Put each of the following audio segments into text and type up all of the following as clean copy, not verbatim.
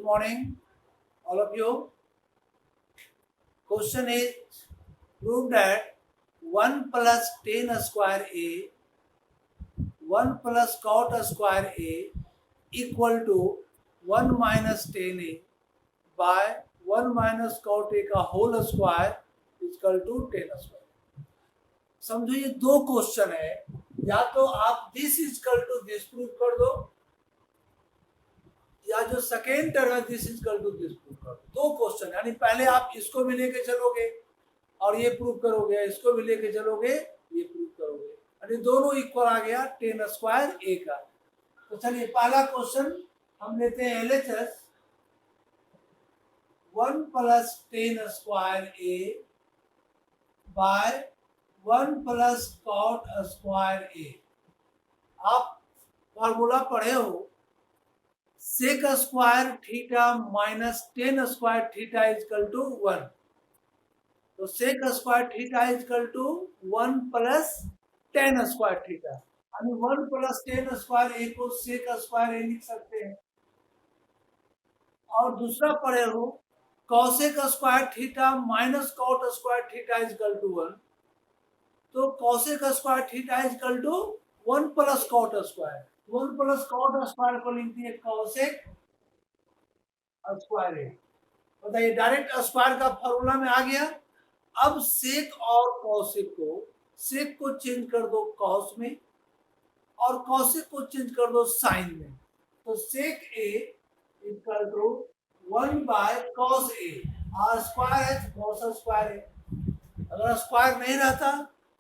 morning, all of you. Question is, prove that 1 plus tan square A, 1 plus cot square A equal to 1 minus tan A by 1 minus cot A का whole square equal to tan square. समझो ये दो question है, या तो आप this equal to this prove कर दो, या जो सेकेंड टर्म है this equal to this prove कर दो। दो क्वेश्चन, यानी पहले आप इसको भी लेके चलोगे और ये प्रूव करोगे, इसको भी लेके चलोगे ये प्रूव करोगे, यानी दोनों इक्वल आ गया tan स्क्वायर ए का। तो चलिए पहला क्वेश्चन हम लेते हैं LHS 1 plus tan square A by 1 plus cot square A. आप फॉर्मूला पढ़े हो, sec square theta minus tan square theta is equal to 1। तो sec square theta is equal to 1 plus tan square theta, यानी 1 प्लस tan स्क्वायर ए को sec square ए लिख सकते हैं। और दूसरा पढ़े हो cosec square theta minus cot square theta is equal to 1। तो cosec square theta is equal to 1 plus cot square, 1 plus cot square को लिख दिए कॉसेक स्क्वायर ए। बताइए डायरेक्ट स्क्वायर का फॉर्मूला में आ गया। अब सेक और कॉसेक को, सेक को चेंज कर दो कॉस में और कॉसेक को चेंज कर दो साइन में। तो सेक ए इक्वल टू 1 बाय कॉस ए, और स्क्वायर है कॉस स्क्वायर है। अगर स्क्वायर नहीं रहता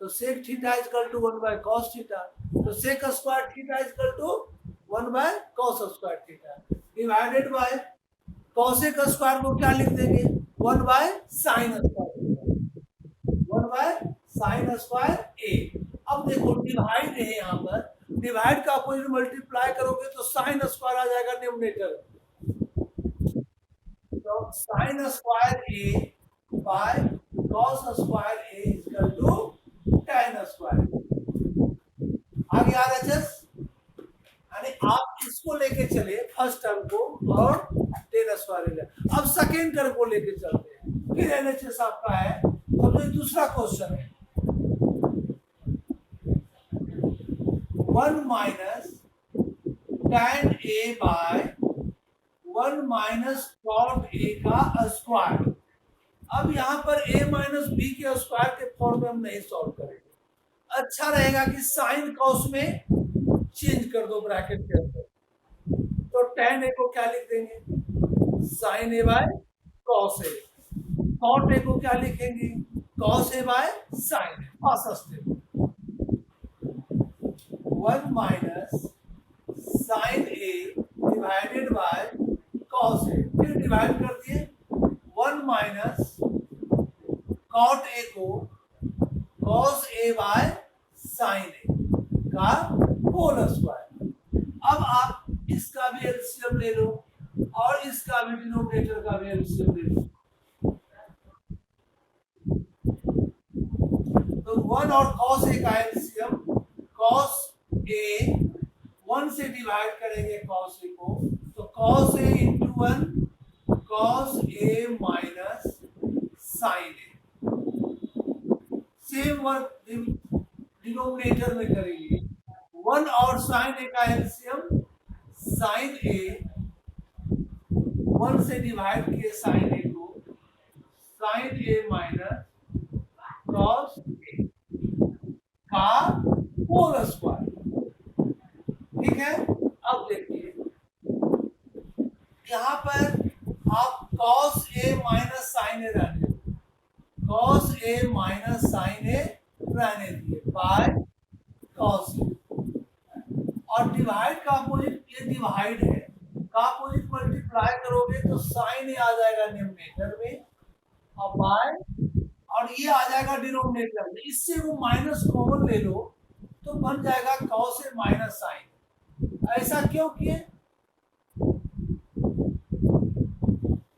तो sec theta equal to 1 by cos theta. तो sec square theta equal to 1 by cos square theta divided by cosec square को क्या लिख देंगे 1 by sine square, 1 by sine square A. अब देखो डिवाइड है, यहाँ पर डिवाइड का अपोजिट मल्टीप्लाई करोगे तो साइन स्क्वायर आ जाएगा न्यूमरेटर। तो sine square A by cos square A equal to tan square. आगे आ रहा है, यानी आप इसको लेके चले फर्स्ट टर्म को और tan स्क्वायर ले। अब सेकेंड टर्म को लेके चलते हैं, फिर LHS आपका है। अब जो दूसरा क्वेश्चन है 1 minus tan A by 1 minus cot A का स्क्वायर। अब यहाँ पर a माइनस बी के स्क्वायर के फॉर्म में हम नहीं सॉल्व करेंगे। अच्छा रहेगा कि साइन कॉस में चेंज कर दो ब्रैकेट के अंदर। तो tan a को क्या लिख देंगे sine a by cos a, cot a को क्या लिखेंगे cos a by sine a। First step 1 minus sine a divided by cos a, फिर डिवाइड कर दिए 1 माइनस कॉट ए को cos A by sine A का होल स्क्वायर। अब आप इसका भी एलसीएम ले लो और इसका भी डिनोमिनेटर का भी एलसीएम ले लो। तो 1 और कॉस ए का एलसीएम, कॉस ए 1 से डिवाइड करेंगे कॉस ए को, तो cos A into 1 cos A minus sign A. Same work denominator में करेंगे। 1 और साइन ए का एलसीएम, साइन ए 1 से डिवाइड किए साइन ए को, sign A minus cos A का होल स्क्वायर। ठीक है, अब देखिए यहाँ पर आप कॉस ए माइनस साइन ए रहने दो, कॉस ए माइनस साइन ए रहने दिए बाय कॉस ए। और डिवाइड का अपोजिट, ये डिवाइड है, का अपोजिट मल्टीप्लाई करोगे तो साइन ए आ जाएगा न्यूमरेटर में और बाय, और ये आ जाएगा डिनोमिनेटर में। इससे वो माइनस कॉमन ले लो तो बन जाएगा कॉस ए माइनस साइन। ऐसा क्यों किए,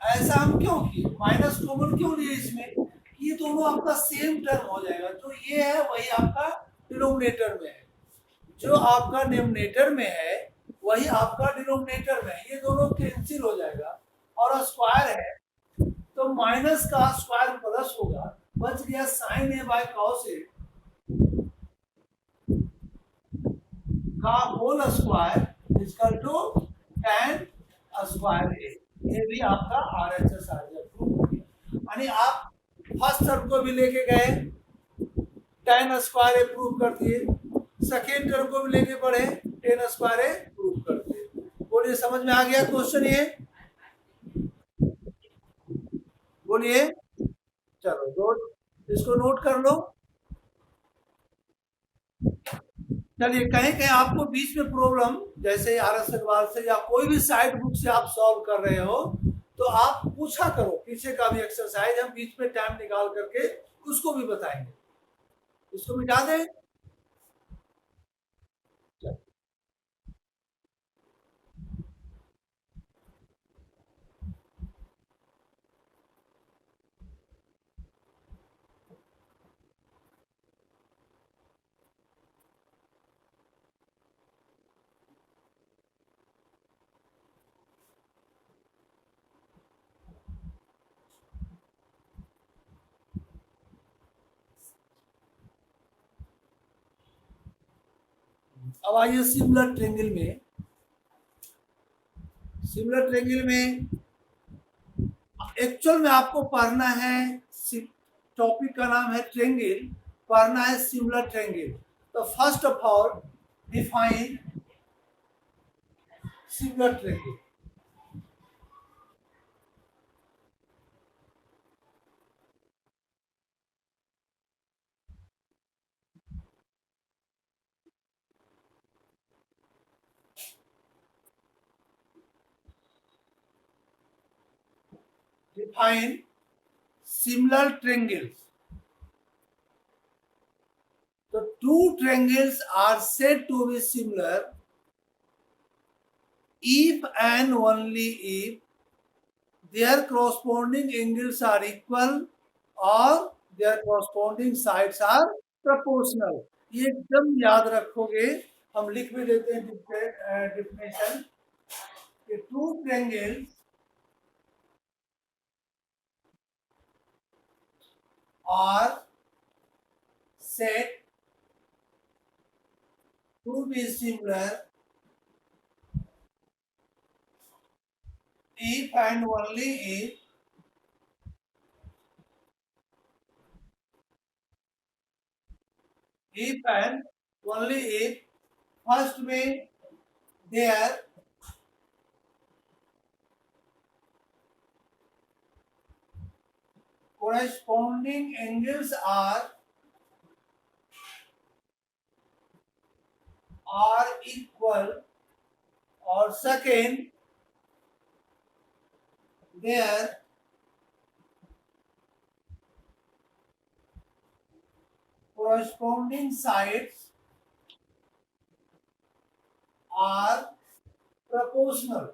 ऐसा हम क्यों किए, माइनस कॉमन क्यों लिए इसमें, ये दोनों आपका सेम टर्म हो जाएगा। जो ये है वही आपका डिनोमिनेटर में है, जो आपका न्यूमरेटर में है वही आपका डिनोमिनेटर में है, ये दोनों कैंसिल हो जाएगा। और स्क्वायर है, तो माइनस का स्क्वायर प्लस होगा, बच गया sine A by cos A का whole square equal to tan square A. ये भी आपका आरएचएस आ गया, प्रूव हो गया। यानी आप फर्स्ट टर्म को भी लेके गए, tan स्क्वायर ए प्रूव कर दिए, सेकेंड टर्म को भी लेके पढ़े, tan स्क्वायर ए प्रूव कर दिए। बोलिए समझ में आ गया क्वेश्चन ये? बोलिए, चलो नोट, इसको नोट कर लो। चलिए, कहीं कहीं आपको बीच में प्रॉब्लम, जैसे आर एस अग्रवाल से या कोई भी साइड बुक से आप सॉल्व कर रहे हो, तो आप पूछा करो, पीछे का भी एक्सरसाइज हम बीच में टाइम निकाल करके उसको भी बताएंगे। इसको मिटा दें। अब आइए सिमिलर ट्रेंगल में। सिमिलर ट्रेंगल में एक्चुअल में आपको पढ़ना है, टॉपिक का नाम है ट्रेंगल, पढ़ना है सिमिलर ट्रेंगल। तो first of all define similar triangle. Define similar triangles. So two triangles are said to be similar if and only if their corresponding angles are equal or their corresponding sides are proportional. ये एकदम याद रखोगे। हम लिख भी देते हैं definition कि two triangles are said to be similar if and only if and only if first में their corresponding angles are equal, और second their corresponding sides are proportional.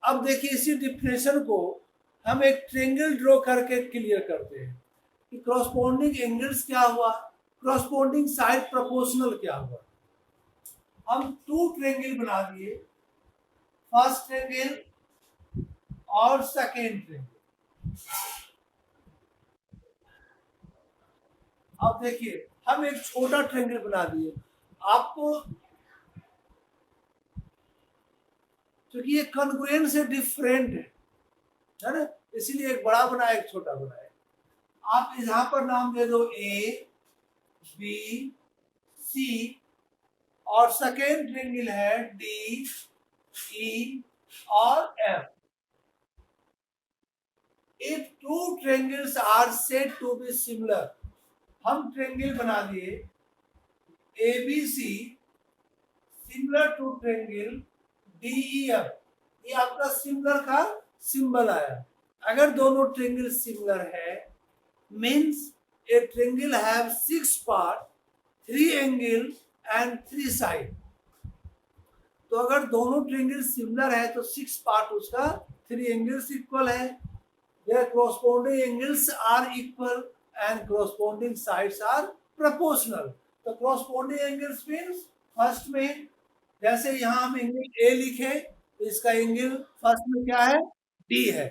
अब देखिए, इसी डिफिनेशन को हम एक ट्रायंगल ड्रॉ करके क्लियर करते हैं कि क्रॉसपोंडिंग एंगल्स क्या हुआ, क्रॉसपोंडिंग साइड प्रोपोर्शनल क्या हुआ। हम टू ट्रायंगल बना दिए, फर्स्ट ट्रायंगल और सेकेंड ट्रायंगल। अब देखिए, हम एक छोटा ट्रायंगल बना दिए। आपको क्योंकि ये कॉन्ग्रुएंट से डिफरेंट है ना, इसीलिए एक बड़ा बनाया एक छोटा बनाया। आप यहाँ पर नाम दे दो ए बी सी, और सेकेंड ट्रायंगल है डी ई और F. If two triangles are said to be similar, हम ट्रायंगल बना दिए A B C similar to triangle DEF, ये आपका सिमिलर का सिंबल आया। अगर दोनों ट्रायंगल सिमिलर है, means a triangle have 6 part, 3 angle and 3 side. तो अगर दोनों ट्रायंगल सिमिलर है तो 6 पार्ट उसका, 3 एंगल्स इक्वल है, there corresponding angles are equal and corresponding sides are proportional। तो क्रॉसपोंडिंग एंगल्स मीन्स फर्स्ट में जैसे यहाँ हम एंगल ए लिखे तो इसका एंगल फर्स्ट में क्या है, डी है,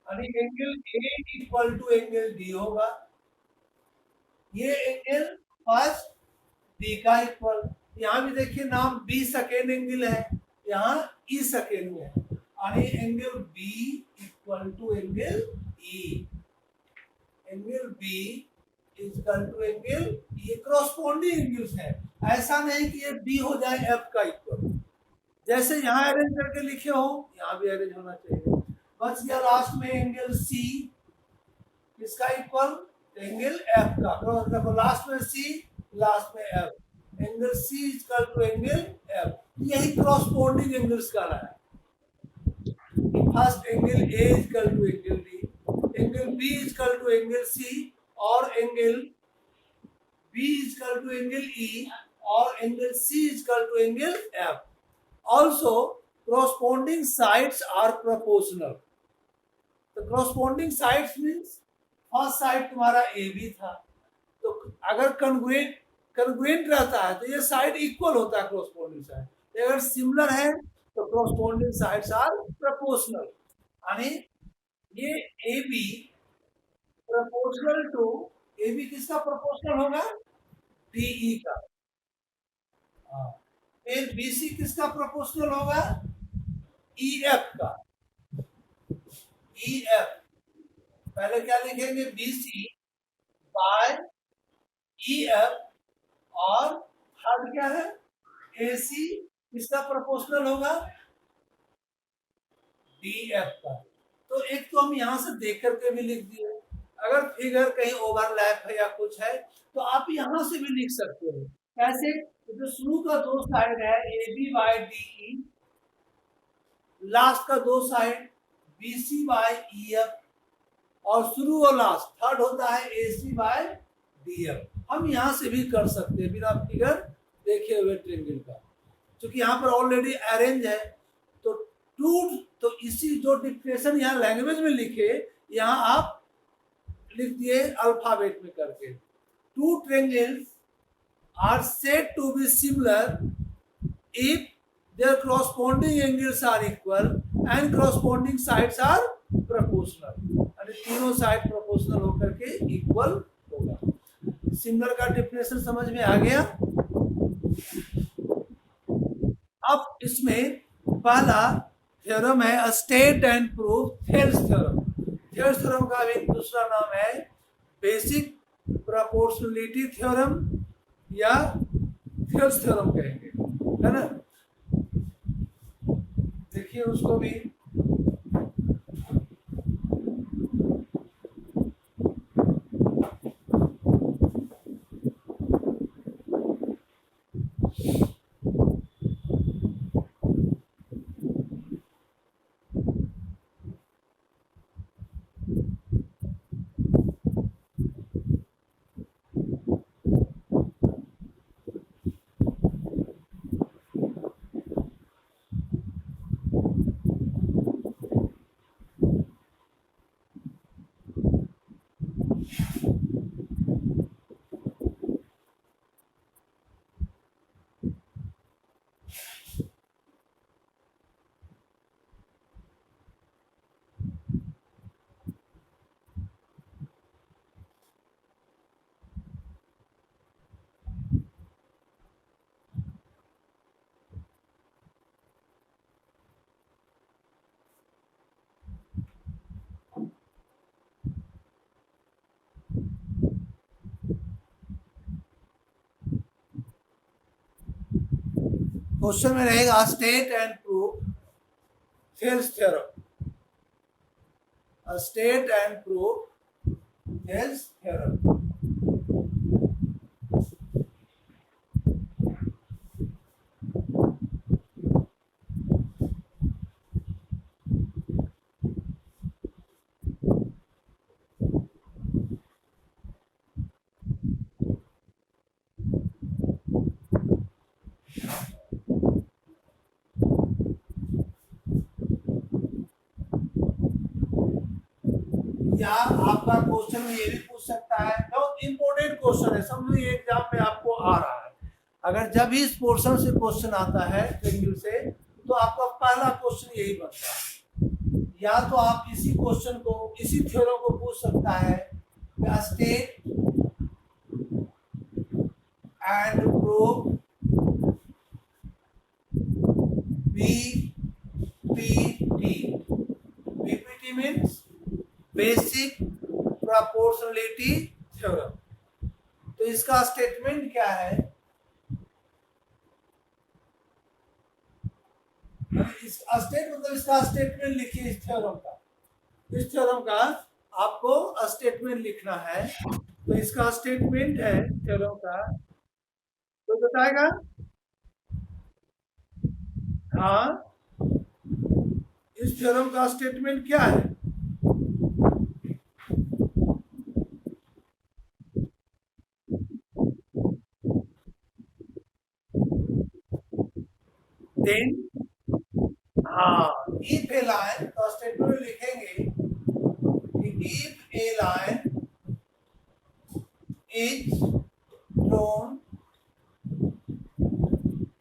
यानी angle A equal to angle D होगा। ये एंगल फर्स्ट डी का इक्वल, यहाँ भी देखिए नाम बी सेकेंड एंगल है, यहाँ ई सेकेंड में है, यानी angle B equal to angle E, angle B equal to angle, ये क्रॉसपोंडिंग एंगल्स है। ऐसा नहीं कि ये बी हो जाए एफ का इक्वल, जैसे यहाँ अरेंज करके लिखे हो यहाँ भी अरेंज होना चाहिए। बच गया लास्ट में एंगल सी किसका इक्वल, एंगल एफ का। देखो लास्ट में सी लास्ट में F, angle C equal to angle F, यही क्रॉसपोंडिंग एंगल्स का रहा है। First angle A equal to angle D, angle B equal to angle C, और angle B equal to angle E, और angle C equal to angle F. Also, corresponding sides are proportional. तो corresponding sides means first side तुम्हारा A B था, तो अगर congruent रहता है तो ये साइड इक्वल होता है corresponding साइड। अगर सिमिलर है तो corresponding sides are proportional, यानी ये A B proportional to, A B किसका proportional होगा, डी ई का। फिर BC किसका प्रोपोर्शनल होगा, EF का। EF पहले क्या लिखेंगे, BC बाय EF, और थर्ड क्या है, AC किसका प्रोपोर्शनल होगा, DF का। तो एक तो हम यहाँ से देख करके भी लिख दिए, अगर फिगर कहीं ओवरलैप है या कुछ है तो आप यहाँ से भी लिख सकते हो। कैसे, तो शुरू का दो साइड है A B by D E, last का दो side B C by E F, और शुरू और लास्ट थर्ड होता है A C by D F. हम यहाँ से भी कर सकते हैं बिना फिगर देखे हुए ट्रायंगल का, क्योंकि यहाँ पर ऑलरेडी अरेंज है। तो टू, तो इसी जो डिफिनेशन यहाँ लैंग्वेज में लिखे यहाँ आप लिख दिए अल्फाबेट में करके। Two triangles are said to be similar if their corresponding angles are equal and corresponding sides are proportional, यानी तीनों साइड प्रोपोर्शनल होकर के इक्वल होगा। सिमिलर का डेफिनेशन समझ में आ गया। अब इसमें पहला थ्योरम है state and prove Thales theorem. Thales theorem का भी दूसरा नाम है बेसिक प्रोपोर्शनलिटी थ्योरम या थेल्स थ्योरम कहेंगे, है ना। देखिए उसको भी, क्वेश्चन में रहेगा state and prove Thales theorem, state and prove Thales theorem. या आपका क्वेश्चन में ये भी पूछ सकता है, बहुत इंपॉर्टेंट क्वेश्चन है, समझो ये एग्जाम में आपको आ रहा है। अगर जब भी इस पोर्शन से क्वेश्चन आता है ट्रायंगल से, तो आपका पहला क्वेश्चन यही बनता है। या तो आप इसी क्वेश्चन को, इसी थ्योरम को पूछ सकता है, state and prove BPT. BPT means basic proportionality theorem. तो इसका स्टेटमेंट क्या है? इसका स्टेटमेंट लिखिए इस थ्योरम का। इस थ्योरम का आपको स्टेटमेंट लिखना है। तो इसका स्टेटमेंट है थ्योरम का, तो बताएगा। हाँ, इस थ्योरम का स्टेटमेंट क्या है? देन हाँ, इफ ए लाइन, तो स्टेटमेंट लिखेंगे कि if a line is drawn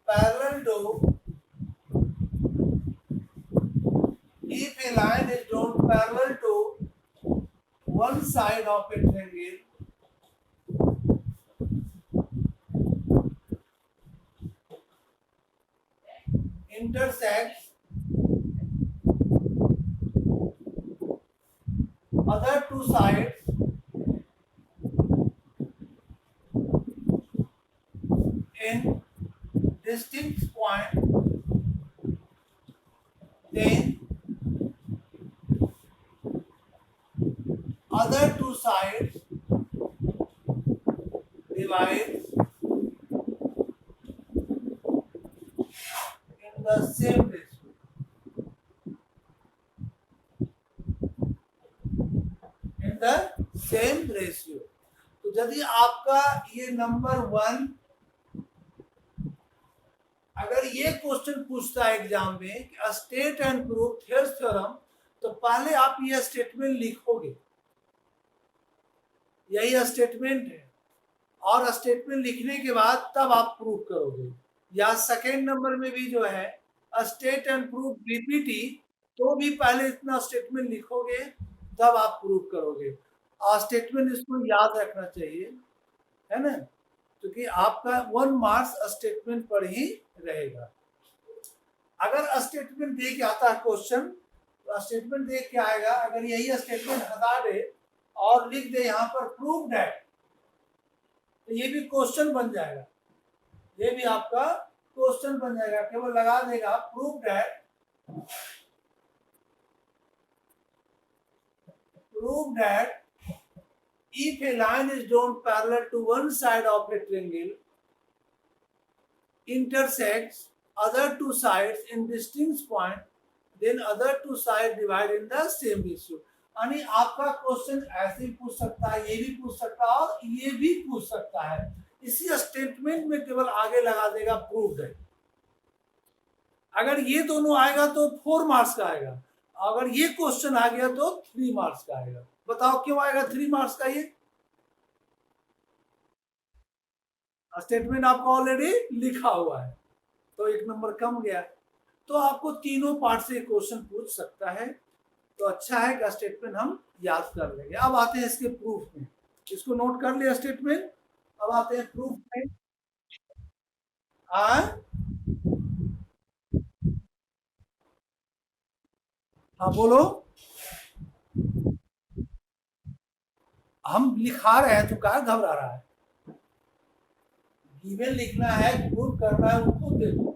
parallel to, if a line is drawn parallel to one side of a triangle, intersects other two sides in distinct point, then other two sides divide in the same ratio. In the same ratio. तो यदि आपका ये number 1, अगर ये question पूछता है exam में कि state and prove Thales theorem, तो पहले आप ये स्टेटमेंट लिखोगे, यही स्टेटमेंट है, और स्टेटमेंट लिखने के बाद तब आप प्रूव करोगे। या सेकेंड नंबर में भी जो है स्टेट एंड प्रूव बीपीटी, तो भी पहले इतना स्टेटमेंट लिखोगे तब आप प्रूव करोगे। और स्टेटमेंट इसको याद रखना चाहिए, है ना, क्योंकि आपका 1 मार्क्स स्टेटमेंट पर ही रहेगा। अगर स्टेटमेंट दे के आता है क्वेश्चन, तो स्टेटमेंट देख के आएगा, अगर यही स्टेटमेंट हटा दे और लिख दे यहाँ पर प्रूव दैट, तो ये भी क्वेश्चन बन जाएगा, ये भी आपका क्वेश्चन बन जाएगा। केवल लगा देगा prove that, prove that if a line is drawn parallel to one side of a triangle, intersects other two sides in distinct point, then other two sides divide in the same ratio। यानी आपका question ऐसे ही पूछ सकता है, ये भी पूछ सकता है और ये भी पूछ सकता है। इसी स्टेटमेंट में केवल आगे लगा देगा प्रूव दैट। अगर ये दोनों आएगा तो 4 मार्क्स का आएगा, अगर ये क्वेश्चन आ गया तो 3 मार्क्स का आएगा। बताओ क्यों आएगा 3 मार्क्स का? ये स्टेटमेंट आपका ऑलरेडी लिखा हुआ है, तो 1 नंबर कम गया। तो आपको तीनों पार्ट से क्वेश्चन पूछ सकता है, तो अच्छा है कि स्टेटमेंट हम याद कर लेंगे। अब आते हैं इसके प्रूफ में, इसको नोट कर लिया स्टेटमेंट। अब आते हैं प्रूफ में। हाँ बोलो, हम लिखा रहे हैं तो क्या घबरा रहा है? ईमेल लिखना है, प्रूफ करना है, उनको देखो।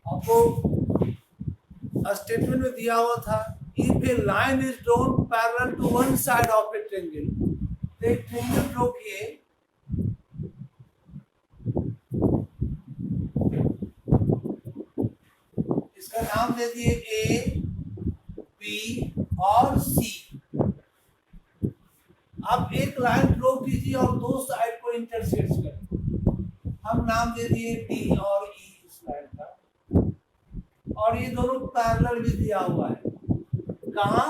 आपको स्टेटमेंट में दिया हुआ था if a line is drawn parallel to one side of a triangle, तो एक ट्रेंगल ड्रॉ किए, इसका नाम दे दिए ए, बी और सी। अब एक लाइन ड्रॉ कीजिए और दो साइड को इंटरसेक्ट करें। हम नाम दे दिए डी और ई इस लाइन का, और ये दोनों पैरेलल भी दिया हुआ है। कहाँ?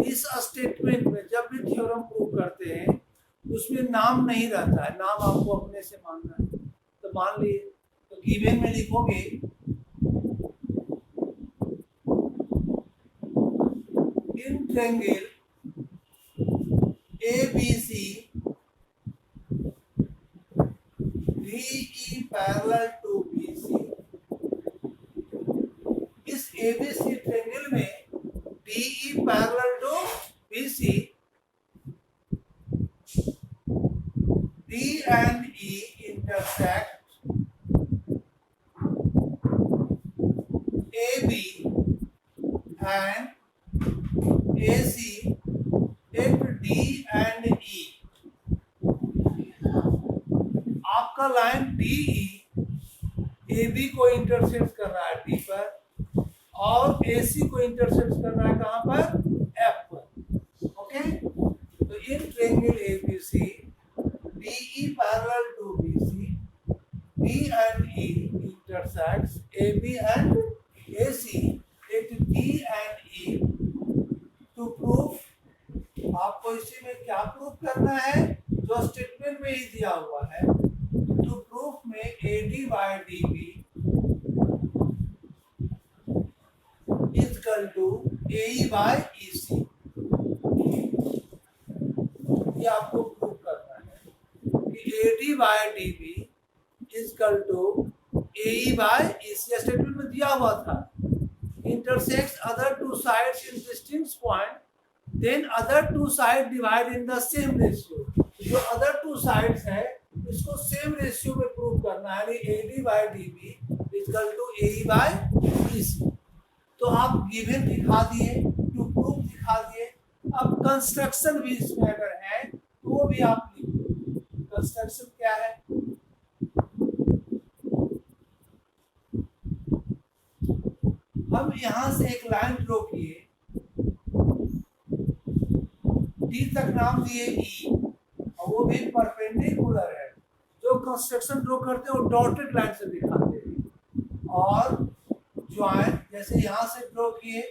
इस स्टेटमेंट में जब भी थ्योरम प्रूव करते हैं उसमें नाम नहीं रहता है, नाम आपको अपने से मानना है। तो मान लिए, तो गिवन में लिखोगे in triangle ABC DE parallel to BC। इस ABC ट्रायंगल में DE parallel to BC, D and E intersect AB and AC at D and E। आपका लाइन DE AB को इंटरसेक्ट कर रहा है D पर, और AC को इंटरसेक्ट कर रहा है कहाँ पर? F पर। ओके, तो इन triangle ABC DE parallel to BC, D and E intersects AB and AC at D and E to prove। आपको इसी में क्या प्रूफ करना है? जो स्टेटमेंट में ही दिया हुआ है। टू प्रूफ में AD by DB equal to AE by EC, ये आपको प्रूफ करना है कि AD by DB equal to AE by EC। Statement में दिया हुआ था intersects other two sides in distinct point, then other two sides divide in the same ratio। जो other two sides है इसको सेम रेशियो में प्रूव करना है, AD by DB equal to AE by EC। तो आप गिवन दिखा दिए, टू प्रूफ दिखा दिए। अब कंस्ट्रक्शन भी इसमें अगर है तो वो भी आप लिखिए। कंस्ट्रक्शन क्या है? हम यहां से एक लाइन ड्रॉ किए, डी तक नाम दिए ई, और वो भी परपेंडिकुलर है। जो कंस्ट्रक्शन ड्रॉ करते हैं वो डॉटेड लाइन से दिखाते हैं। और ज्वाइन जैसे यहां से ड्रॉ किए,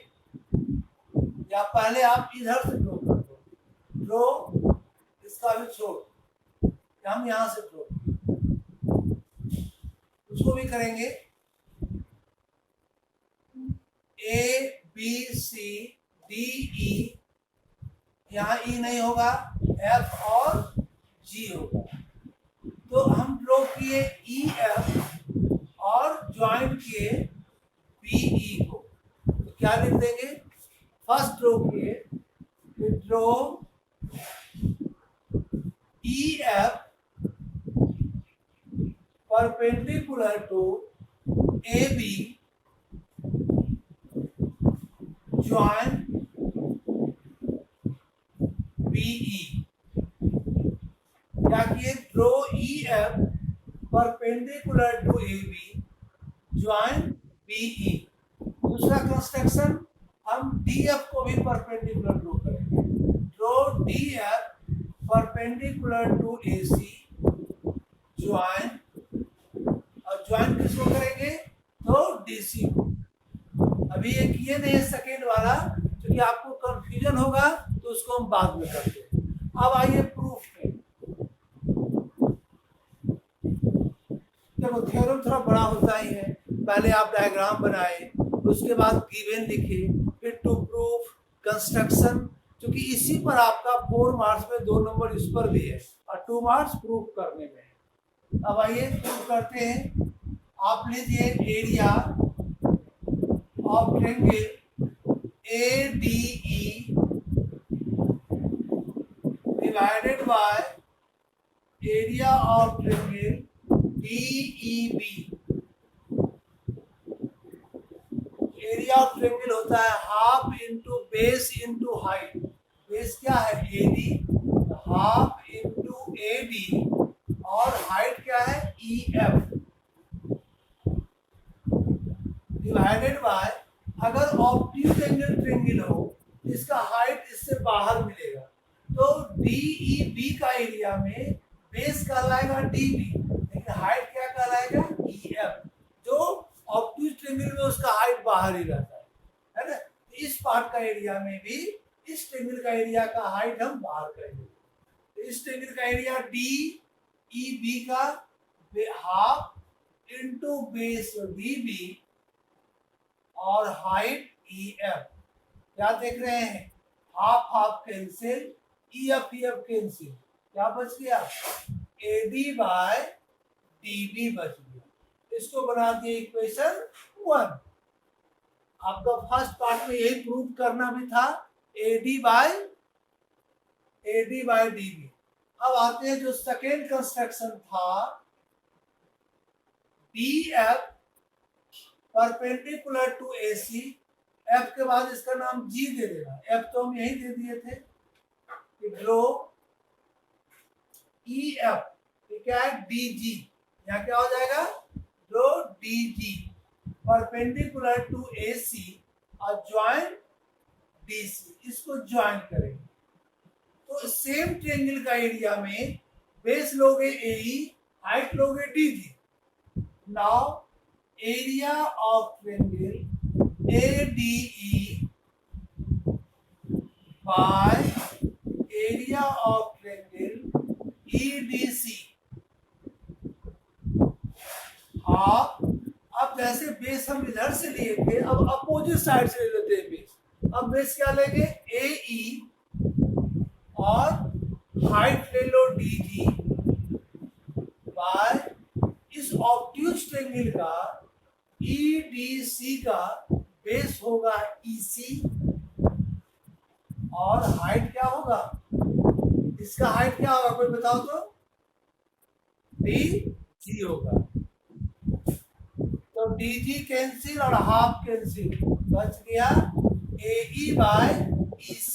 या पहले आप इधर से ड्रॉ कर दो, ड्रॉ इसका भी छोड़, हम यहां से ड्रॉ उसको भी करेंगे। ABCDE, यहाँ E नहीं होगा, F और G होगा। तो हम ड्रॉ किए EF और ज्वाइन किए BE को, तो क्या लिख देंगे? फर्स्ट ड्रॉ किए, draw EF perpendicular to AB join BE। क्या किए? Draw EF perpendicular to AB join BE। दूसरा कंस्ट्रक्शन हम DF को भी परपेंडिकुलर ड्रॉ करेंगे, draw DF perpendicular to AC join, और ज्वाइन किसको करेंगे? तो DC को। अभी ये किए नहीं है सेकेंड वाला, क्योंकि आपको कंफ्यूजन होगा तो उसको हम बाद में करते हैं। अब आइए प्रूफ में। देखो थ्योरम थोड़ा बड़ा होता ही है, पहले आप डायग्राम बनाए, उसके बाद गिवन लिखे, फिर टू प्रूफ, कंस्ट्रक्शन, क्योंकि इसी पर आपका 4 मार्क्स में 2 नंबर इस पर भी है और 2 मार्क्स प्रूफ करने में है। अब आइए प्रूफ करते हैं। आप लीजिए area of triangle ADE divided by area of triangle DEB। Area of triangle होता है half into base into height, base क्या है AD, हाफ इंटू AD, और हाइट क्या है EF डिवाइडेड बाय, अगर ऑब्ट्यूज एंगल ट्रायंगल हो इसका हाइट इससे बाहर मिलेगा, तो DEB का एरिया में बेस कहलाएगा DB, लेकिन हाइट क्या कहलाएगा EF, जो ऑब्ट्यूज ट्रायंगल में उसका हाइट बाहर ही रहता है ना। इस पार्ट का एरिया में भी इस ट्रायंगल का एरिया का हाइट हम बाहर करेंगे, तो इस ट्रायंगल का एरिया DEB का हाफ इंटू बेस DB और हाइट EF, क्या देख रहे हैं, half half cancel, EF cancel, क्या बच गया AD बाय DB बच गया। इसको बना दिए इक्वेशन 1। आपका फर्स्ट पार्ट में यही प्रूव करना भी था, AD बाय DB। अब आते हैं जो सेकेंड कंस्ट्रक्शन था, BF perpendicular to AC, F के बाद इसका नाम G दे देना, F तो हम यही दे दिए थे, ड्रो EF क्या है DG, यहाँ क्या हो जाएगा draw DG perpendicular to AC और ज्वाइन DC, इसको ज्वाइन करेंगे तो सेम ट्रायंगल का एरिया में बेस लोगे AE, हाइट लोगे DG। Now area of triangle ADE by area of triangle EDC अब जैसे बेस हम इधर से लिए थे, अब अपोजिट साइड से ले लेते हैं बेस। अब बेस क्या लेंगे AE और हाइट ले लो DG बाय इस ऑब्ट्यूज ट्रायंगल का EDC का बेस होगा EC और हाइट क्या होगा, इसका हाइट क्या होगा कोई बताओ तो, DG होगा। तो DG कैंसिल और हाफ कैंसिल, बच गया AE बाय EC।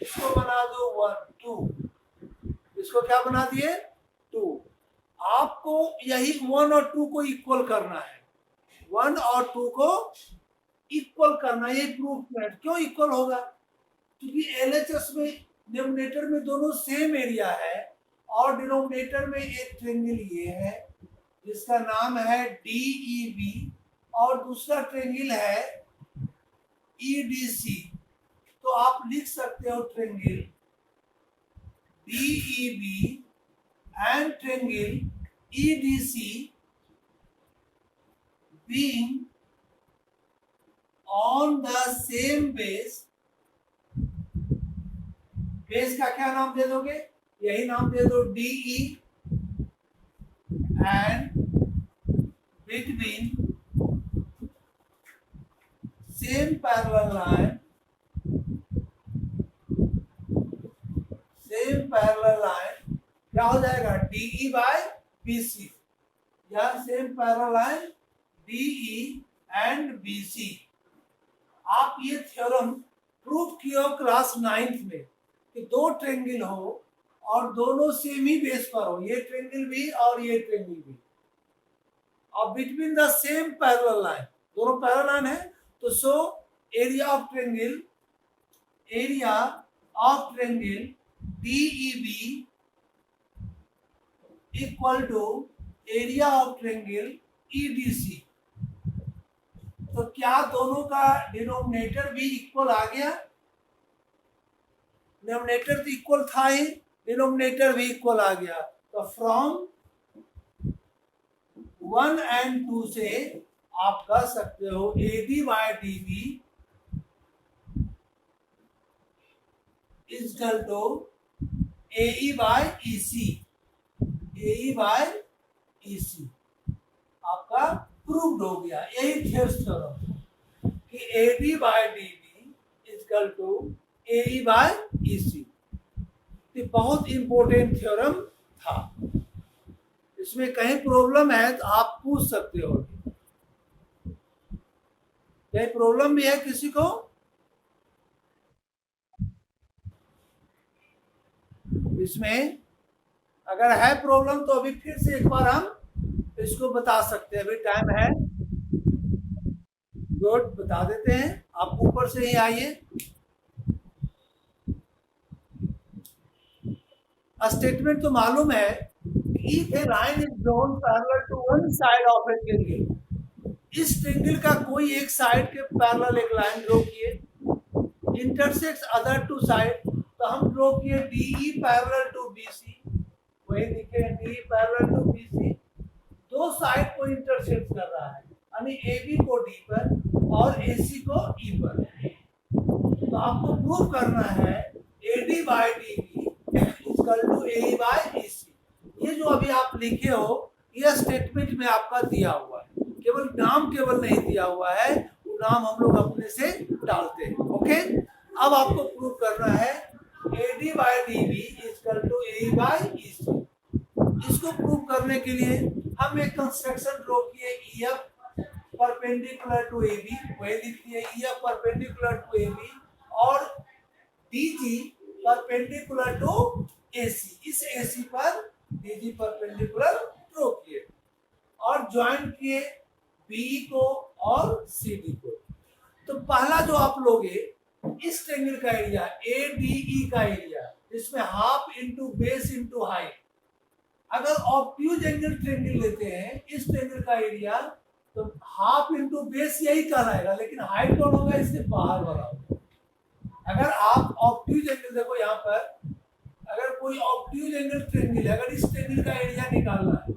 इसको बना दो 1 2, इसको क्या बना दिए 2। आपको यही 1 और 2 को इक्वल करना है, 1 और 2 को इक्वल करना, ये प्रूफ में क्यों इक्वल होगा, क्योंकि LHS में डिनोमिनेटर में दोनों सेम एरिया है और डिनोमिनेटर में एक ट्रायंगल ये है जिसका नाम है DEB और दूसरा ट्रायंगल है EDC। तो आप लिख सकते हो triangle DEB and triangle EDC being on the same base, base का क्या नाम दे दोगे, यही नाम दे दो DE, and between same parallel line क्या हो जाएगा DE बाय BC, या same parallel line DE and BC। आप ये थ्योरम प्रूव किए हो क्लास 9th में कि दो ट्रायंगल हो और दोनों सेम ही बेस पर हो, ये ट्रायंगल भी और ये ट्रायंगल भी, और between the same parallel line, दोनों पैरेलल लाइन है, तो so area of triangle DEB equal to area of triangle EDC। तो क्या दोनों का डिनोमिनेटर भी इक्वल आ गया, डिनोमिनेटर तो इक्वल था ही, डिनोमिनेटर भी इक्वल आ गया। तो फ्रॉम 1 and 2 से आप कह सकते हो AD by DB is equal to AE by EC, AE by EC आपका प्रूव्ड हो गया। यही थ्योरम कि AD by DB is equal to AE by EC, ये बहुत इंपॉर्टेंट थ्योरम था। इसमें कहीं प्रॉब्लम है तो आप पूछ सकते हो, कहीं प्रॉब्लम भी है किसी को? इसमें अगर है प्रॉब्लम तो अभी फिर से एक बार हम इसको बता सकते हैं, अभी टाइम है। गुड, बता देते हैं, आप ऊपर से ही आइए। स्टेटमेंट तो मालूम है, if a line is drawn parallel to one side of a triangle, इस ट्रायंगल का कोई एक साइड के पैरेलल एक लाइन ड्रॉ किए, इंटरसेक्ट्स अदर टू साइड, तो हम ड्रॉ किए DE पैरेलल टू BC, वही लिखे DE पैरेलल टू BC, दो साइड को इंटरसेक्ट कर रहा है, यानी AB को D पर और AC को E पर। तो आपको प्रूव करना है AD by DB equal to AE by EC। ये जो अभी आप लिखे हो यह स्टेटमेंट में आपका दिया हुआ है, केवल नाम केवल नहीं दिया हुआ है, वो नाम हम लोग अपने से डालते हैं। ओके, अब आपको प्रूव करना है AD by DB equal to AE by EC। इसको प्रूव करने के लिए हम एक कंस्ट्रक्शन ड्रॉ किए, EF परपेंडिकुलर टू AB, वही लिख दिए EF परपेंडिकुलर टू AB, और DG परपेंडिकुलर टू AC, इस AC पर DG परपेंडिकुलर ड्रॉ किए और ज्वाइन किए BE को और CD को। तो पहला जो आप लोगे इस ट्रायंगल का एरिया ADE का एरिया, इसमें half into base into height. अगर ऑब्ट्यूज एंगल ट्रायंगल लेते हैं इस ट्रायंगल का एरिया, तो हाफ इंटू बेस यही कहलाएगा, लेकिन हाइट कौन होगा, इसके बाहर वाला होगा। अगर आप ऑब्ट्यूज एंगल देखो, यहाँ पर अगर कोई ऑब्ट्यूज एंगल ट्रायंगल है, अगर इस ट्रायंगल का एरिया निकालना है,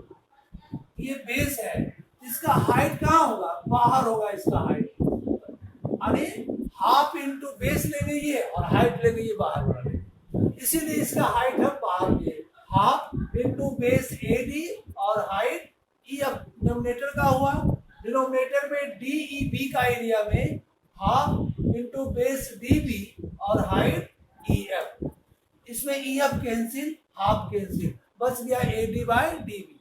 ये बेस है, इसका हाइट कहाँ होगा, बाहर होगा इसका हाइट, यानी हाफ इंटू बेस लेंगे ये और हाइट लेंगे ये बाहर वाला, इसीलिए इसका हाइट हम बाहर लिए, हाफ इंटू बेस AD और हाइट EF डिनोमिनेटर का हुआ, डिनोमिनेटर में DEB का एरिया में हाफ इंटू बेस DB और हाइट EF, इसमें EF कैंसिल, हाफ कैंसिल, बच गया AD बाय DB।